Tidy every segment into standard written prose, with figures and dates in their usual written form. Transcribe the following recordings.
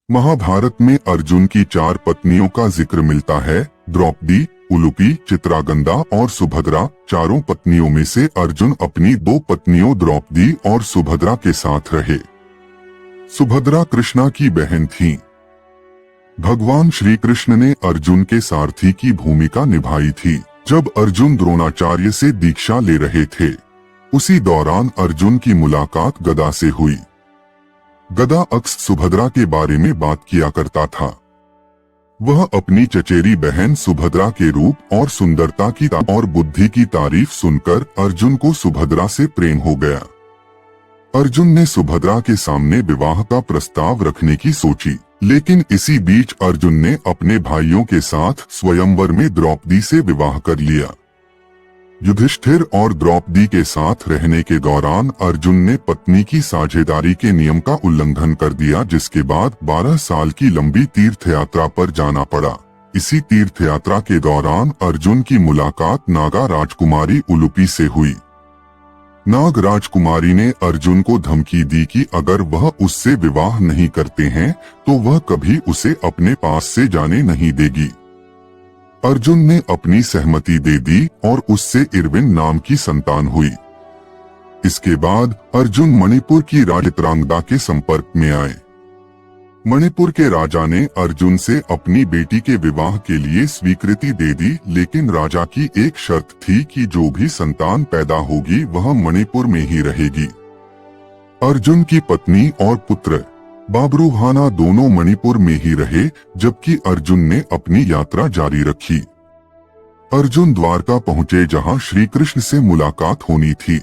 महाभारत में अर्जुन की 4 पत्नियों का जिक्र मिलता है। द्रौपदी, उलूपी, चित्रागंदा और सुभद्रा। चारों पत्नियों में से अर्जुन अपनी 2 पत्नियों द्रौपदी और सुभद्रा के साथ रहे। सुभद्रा कृष्णा की बहन थी। भगवान श्री कृष्ण ने अर्जुन के सारथी की भूमिका निभाई थी। जब अर्जुन द्रोणाचार्य से दीक्षा ले रहे थे, उसी दौरान अर्जुन की मुलाकात गदा से हुई। गदा अक्सर सुभद्रा के बारे में बात किया करता था। वह अपनी चचेरी बहन सुभद्रा के रूप और सुंदरता की और बुद्धि की तारीफ सुनकर अर्जुन को सुभद्रा से प्रेम हो गया। अर्जुन ने सुभद्रा के सामने विवाह का प्रस्ताव रखने की सोची, लेकिन इसी बीच अर्जुन ने अपने भाइयों के साथ स्वयंवर में द्रौपदी से विवाह कर लिया। युधिष्ठिर और द्रौपदी के साथ रहने के दौरान अर्जुन ने पत्नी की साझेदारी के नियम का उल्लंघन कर दिया, जिसके बाद 12 साल की लंबी तीर्थ यात्रा पर जाना पड़ा। इसी तीर्थ यात्रा के दौरान अर्जुन की मुलाकात नागा राजकुमारी उलूपी से हुई। नाग राजकुमारी ने अर्जुन को धमकी दी कि अगर वह उससे विवाह नहीं करते हैं तो वह कभी उसे अपने पास से जाने नहीं देगी। अर्जुन ने अपनी सहमति दे दी और उससे इरविन नाम की संतान हुई। इसके बाद अर्जुन मणिपुर की राजतरांगदा के संपर्क में आए। मणिपुर के राजा ने अर्जुन से अपनी बेटी के विवाह के लिए स्वीकृति दे दी, लेकिन राजा की एक शर्त थी कि जो भी संतान पैदा होगी वह मणिपुर में ही रहेगी। अर्जुन की पत्नी और पुत्र बाबरूहाना दोनों मणिपुर में ही रहे, जबकि अर्जुन ने अपनी यात्रा जारी रखी। अर्जुन द्वारका पहुंचे, जहां श्री कृष्ण से मुलाकात होनी थी।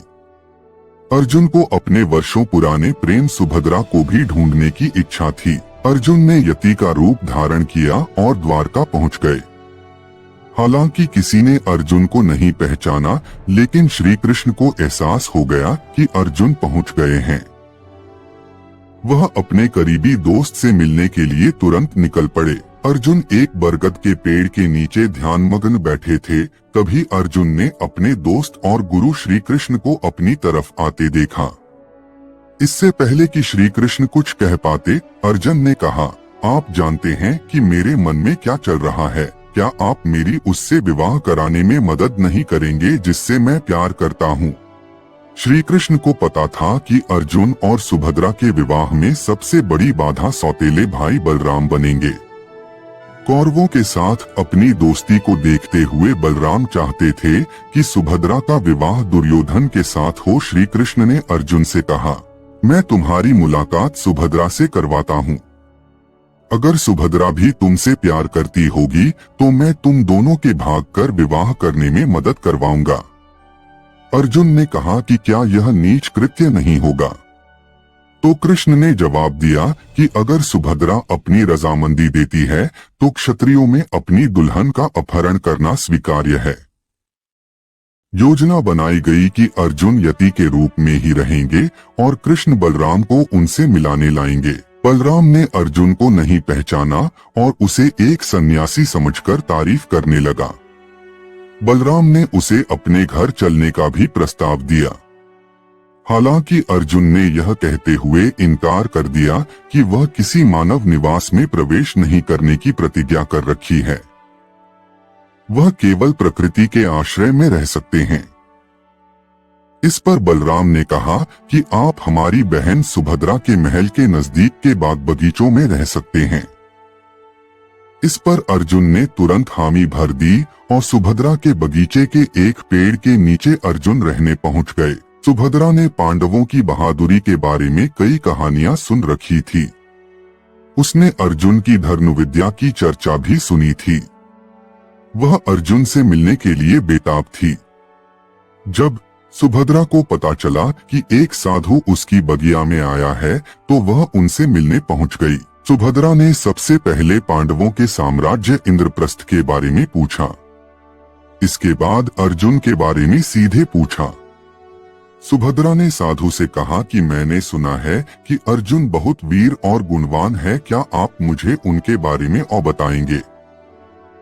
अर्जुन को अपने वर्षों पुराने प्रेम सुभद्रा को भी ढूंढने की इच्छा थी। अर्जुन ने यति का रूप धारण किया और द्वारका पहुंच गए। हालांकि किसी ने अर्जुन को नहीं पहचाना, लेकिन श्री कृष्ण को एहसास हो गया कि अर्जुन पहुंच गए हैं। वह अपने करीबी दोस्त से मिलने के लिए तुरंत निकल पड़े। अर्जुन एक बरगद के पेड़ के नीचे ध्यानमग्न बैठे थे। तभी अर्जुन ने अपने दोस्त और गुरु श्री कृष्ण को अपनी तरफ आते देखा। इससे पहले कि श्री कृष्ण कुछ कह पाते, अर्जुन ने कहा, आप जानते हैं कि मेरे मन में क्या चल रहा है। क्या आप मेरी उससे विवाह कराने में मदद नहीं करेंगे जिससे मैं प्यार करता हूँ। श्री कृष्ण को पता था कि अर्जुन और सुभद्रा के विवाह में सबसे बड़ी बाधा सौतेले भाई बलराम बनेंगे। कौरवों के साथ अपनी दोस्ती को देखते हुए बलराम चाहते थे कि सुभद्रा का विवाह दुर्योधन के साथ हो। श्री कृष्ण ने अर्जुन से कहा, मैं तुम्हारी मुलाकात सुभद्रा से करवाता हूँ। अगर सुभद्रा भी तुमसे प्यार करती होगी तो मैं तुम दोनों के भागकर विवाह करने में मदद करवाऊंगा। अर्जुन ने कहा कि क्या यह नीच कृत्य नहीं होगा। तो कृष्ण ने जवाब दिया कि अगर सुभद्रा अपनी रजामंदी देती है तो क्षत्रियों में अपनी दुल्हन का अपहरण करना स्वीकार्य है। योजना बनाई गई कि अर्जुन यति के रूप में ही रहेंगे और कृष्ण बलराम को उनसे मिलाने लाएंगे। बलराम ने अर्जुन को नहीं पहचाना और उसे एक सन्यासी समझकर तारीफ करने लगा। बलराम ने उसे अपने घर चलने का भी प्रस्ताव दिया। हालांकि अर्जुन ने यह कहते हुए इनकार कर दिया कि वह किसी मानव निवास में प्रवेश नहीं करने की प्रतिज्ञा कर रखी है। वह केवल प्रकृति के आश्रय में रह सकते हैं। इस पर बलराम ने कहा कि आप हमारी बहन सुभद्रा के महल के नजदीक के बाग बगीचों में रह सकते हैं। इस पर अर्जुन ने तुरंत हामी भर दी और सुभद्रा के बगीचे के एक पेड़ के नीचे अर्जुन रहने पहुंच गए। सुभद्रा ने पांडवों की बहादुरी के बारे में कई कहानियां सुन रखी थी। उसने अर्जुन की धनुर्विद्या की चर्चा भी सुनी थी। वह अर्जुन से मिलने के लिए बेताब थी। जब सुभद्रा को पता चला कि एक साधु उसकी बगिया में आया है तो वह उनसे मिलने पहुंच गई। सुभद्रा ने सबसे पहले पांडवों के साम्राज्य इंद्रप्रस्थ के बारे में पूछा। इसके बाद अर्जुन के बारे में सीधे पूछा। सुभद्रा ने साधु से कहा कि मैंने सुना है कि अर्जुन बहुत वीर और गुणवान है, क्या आप मुझे उनके बारे में और बताएंगे।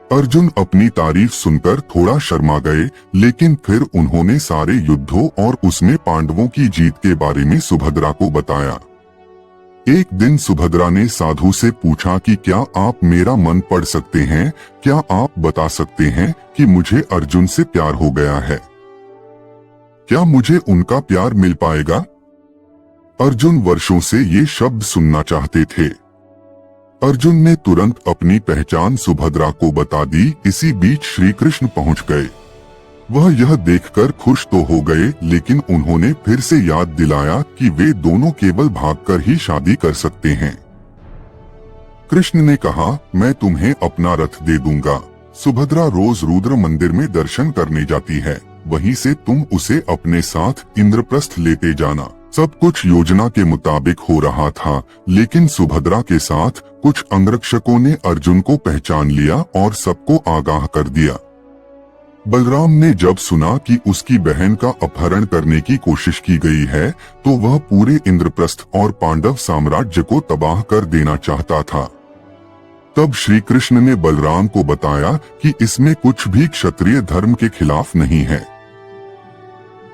अर्जुन अपनी तारीफ सुनकर थोड़ा शर्मा गए, लेकिन फिर उन्होंने सारे युद्धों और उसमें पांडवों की जीत के बारे में सुभद्रा को बताया। एक दिन सुभद्रा ने साधु से पूछा कि क्या आप मेरा मन पढ़ सकते हैं? क्या आप बता सकते हैं कि मुझे अर्जुन से प्यार हो गया है? क्या मुझे उनका प्यार मिल पाएगा? अर्जुन वर्षों से ये शब्द सुनना चाहते थे। अर्जुन ने तुरंत अपनी पहचान सुभद्रा को बता दी। इसी बीच श्री कृष्ण पहुंच गए। वह यह देखकर खुश तो हो गए, लेकिन उन्होंने फिर से याद दिलाया कि वे दोनों केवल भागकर ही शादी कर सकते हैं। कृष्ण ने कहा, मैं तुम्हें अपना रथ दे दूंगा। सुभद्रा रोज रुद्र मंदिर में दर्शन करने जाती है, वहीं से तुम उसे अपने साथ इंद्रप्रस्थ लेते जाना। सब कुछ योजना के मुताबिक हो रहा था, लेकिन सुभद्रा के साथ कुछ अंगरक्षकों ने अर्जुन को पहचान लिया और सबको आगाह कर दिया। बलराम ने जब सुना कि उसकी बहन का अपहरण करने की कोशिश की गई है, तो वह पूरे इंद्रप्रस्थ और पांडव साम्राज्य को तबाह कर देना चाहता था। तब श्री कृष्ण ने बलराम को बताया कि इसमें कुछ भी क्षत्रिय धर्म के खिलाफ नहीं है।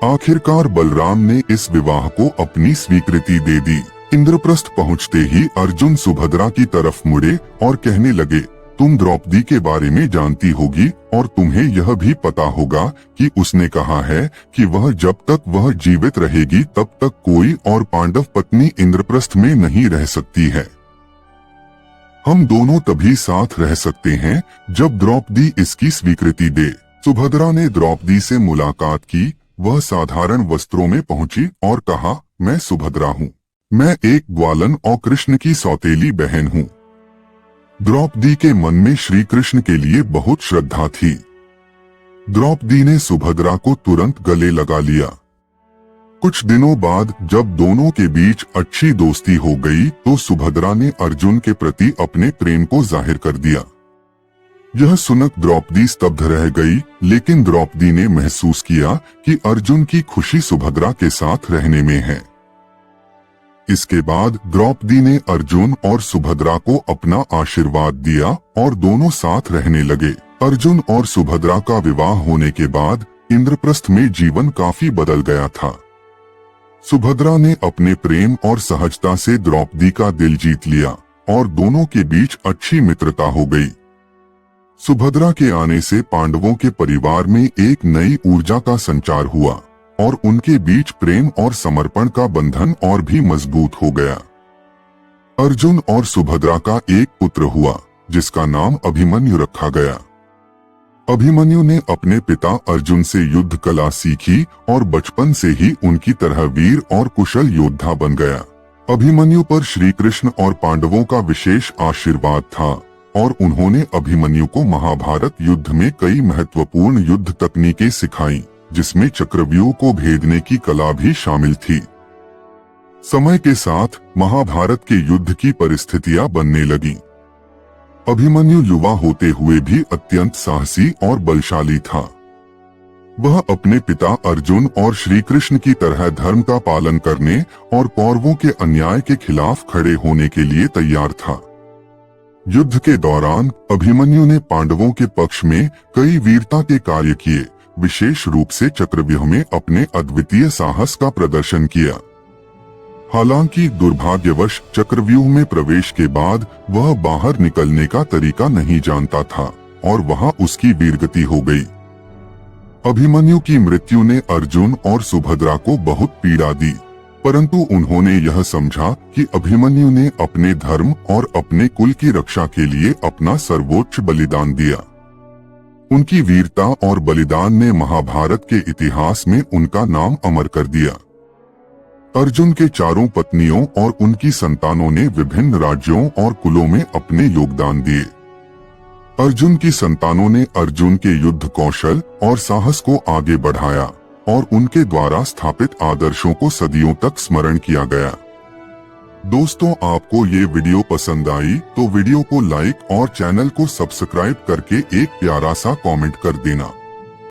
आखिरकार बलराम ने इस विवाह को अपनी स्वीकृति दे दी। इंद्रप्रस्थ पहुंचते ही अर्जुन सुभद्रा की तरफ मुड़े और कहने लगे, तुम द्रौपदी के बारे में जानती होगी और तुम्हें यह भी पता होगा कि उसने कहा है कि वह जब तक वह जीवित रहेगी तब तक कोई और पांडव पत्नी इंद्रप्रस्थ में नहीं रह सकती है। हम दोनों तभी साथ रह सकते हैं जब द्रौपदी इसकी स्वीकृति दे। सुभद्रा ने द्रौपदी से मुलाकात की। वह साधारण वस्त्रों में पहुंची और कहा, मैं सुभद्रा हूँ। मैं एक ग्वालन और कृष्ण की सौतेली बहन हूँ। द्रौपदी के मन में श्री कृष्ण के लिए बहुत श्रद्धा थी। द्रौपदी ने सुभद्रा को तुरंत गले लगा लिया। कुछ दिनों बाद जब दोनों के बीच अच्छी दोस्ती हो गई, तो सुभद्रा ने अर्जुन के प्रति अपने प्रेम को जाहिर कर दिया। यह सुनकर द्रौपदी स्तब्ध रह गई, लेकिन द्रौपदी ने महसूस किया कि अर्जुन की खुशी सुभद्रा के साथ रहने में है। इसके बाद द्रौपदी ने अर्जुन और सुभद्रा को अपना आशीर्वाद दिया और दोनों साथ रहने लगे। अर्जुन और सुभद्रा का विवाह होने के बाद इंद्रप्रस्थ में जीवन काफी बदल गया था। सुभद्रा ने अपने प्रेम और सहजता से द्रौपदी का दिल जीत लिया और दोनों के बीच अच्छी मित्रता हो गई। सुभद्रा के आने से पांडवों के परिवार में एक नई ऊर्जा का संचार हुआ और उनके बीच प्रेम और समर्पण का बंधन और भी मजबूत हो गया। अर्जुन और सुभद्रा का एक पुत्र हुआ, जिसका नाम अभिमन्यु रखा गया। अभिमन्यु ने अपने पिता अर्जुन से युद्ध कला सीखी और बचपन से ही उनकी तरह वीर और कुशल योद्धा बन गया। अभिमन्यु पर श्री कृष्ण और पांडवों का विशेष आशीर्वाद था और उन्होंने अभिमन्यु को महाभारत युद्ध में कई महत्वपूर्ण युद्ध तकनीकें सिखाई, जिसमें चक्रव्यूह को भेदने की कला भी शामिल थी। समय के साथ महाभारत के युद्ध की परिस्थितियां बनने लगीं। अभिमन्यु युवा होते हुए भी अत्यंत साहसी और बलशाली था। वह अपने पिता अर्जुन और श्री कृष्ण की तरह धर्म का पालन करने और कौरवों के अन्याय के खिलाफ खड़े होने के लिए तैयार था। युद्ध के दौरान अभिमन्यु ने पांडवों के पक्ष में कई वीरता के कार्य किए, विशेष रूप से चक्रव्यूह में अपने अद्वितीय साहस का प्रदर्शन किया। हालांकि दुर्भाग्यवश चक्रव्यूह में प्रवेश के बाद वह बाहर निकलने का तरीका नहीं जानता था और वहां उसकी वीरगति हो गई। अभिमन्यु की मृत्यु ने अर्जुन और सुभद्रा को बहुत पीड़ा दी, परंतु उन्होंने यह समझा कि अभिमन्यु ने अपने धर्म और अपने कुल की रक्षा के लिए अपना सर्वोच्च बलिदान दिया। उनकी वीरता और बलिदान ने महाभारत के इतिहास में उनका नाम अमर कर दिया। अर्जुन के चारों पत्नियों और उनकी संतानों ने विभिन्न राज्यों और कुलों में अपने योगदान दिए। अर्जुन की संतानों ने अर्जुन के युद्ध कौशल और साहस को आगे बढ़ाया और उनके द्वारा स्थापित आदर्शों को सदियों तक स्मरण किया गया। दोस्तों, आपको ये वीडियो पसंद आई तो वीडियो को लाइक और चैनल को सब्सक्राइब करके एक प्यारा सा कमेंट कर देना।